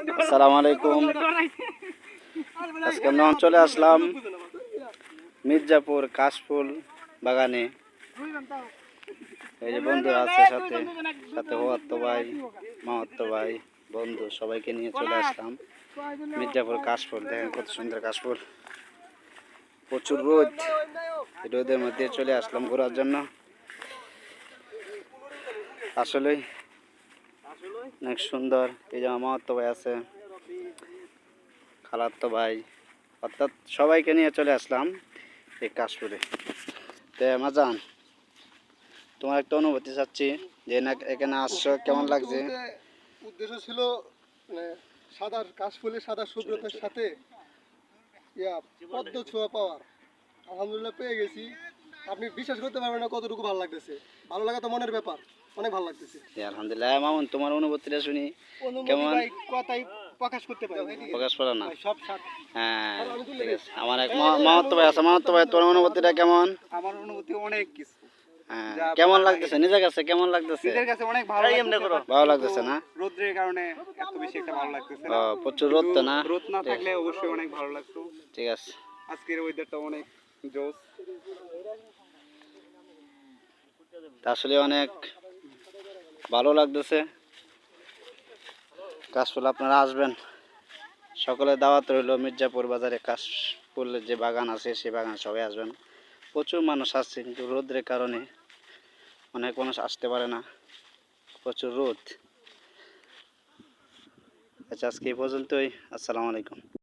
আসসালামু আলাইকুম। আজকে আমরা চলে আসলাম মির্জাপুর কাশফুল বাগানে। এই যে বন্ধুরা আছে সাথে সাথে হোয়াত্তো ভাই, মাহাত্তো ভাই, বন্ধু সবাইকে নিয়ে চলে আসলাম মির্জাপুর কাশফুল। দেখেন কত সুন্দর কাশফুল, প্রচুর রোদ। রোদের মধ্যে চলে আসলাম ঘোরার জন্য। আসলে অনেক সুন্দর। এই যে মাহাত্তো ভাই আছে, খালাত্তো ভাই, অর্থাৎ সবাইকে নিয়ে চলে আসলাম এই কাশফুলে। তে মাজান, তোমার একটা অনুভূতি চাচ্ছি যে এখানে আসছো, কেমন লাগছে? উদ্দেশ্য ছিল মানে সাদা কাশফুলের সাদা শুভ্রতার সাথে পদ্ম ছোঁয়া পাওয়ার। আলহামদুলিল্লাহ পেয়ে গেছি। আপনি বিশ্বাস করতে পারবেন না কতটুকু ভালো লাগতেছে। ভালো লাগা তো মনের ব্যাপার, অনেক ভালো লাগতেছে। আলহামদুলিল্লাহ। মামুন, তোমার অনুভূতিটা শুনি কেমন? কথাই প্রকাশ করতে পারি, প্রকাশ করো না। সব সাথে। হ্যাঁ, ঠিক আছে। আমার এক মাহাত্তো ভাই আছে। মাহাত্তো ভাই, তোমার অনুভূতিটা কেমন? আমার অনুভূতি অনেক কিছু। হ্যাঁ, কেমন লাগতেছে নিজের কাছে? কেমন লাগতেছে? নিজের কাছে অনেক ভালো লাগতেছে। ভালো লাগতেছে না? রোদের কারণে এত বেশি একটা ভালো লাগতেছে না। প্রচুর রোদ তো না? রোদ না থাকলে অবশ্যই অনেক ভালো লাগতো। ঠিক আছে। আজকের ওয়েদারটা অনেক জোস। আসলে অনেক ভালো লাগতেছে। কাশফুল আপনারা আসবেন, সকলে দাওয়াত রইল। মির্জাপুর বাজারে কাশফুলের যে বাগান আছে সেই বাগান সবাই আসবেন। প্রচুর মানুষ আসছে, কিন্তু রোদের কারণে অনেক মানুষ আসতে পারে না, প্রচুর রোদ। আচ্ছা, আজকে এই পর্যন্তই। আসসালামু আলাইকুম।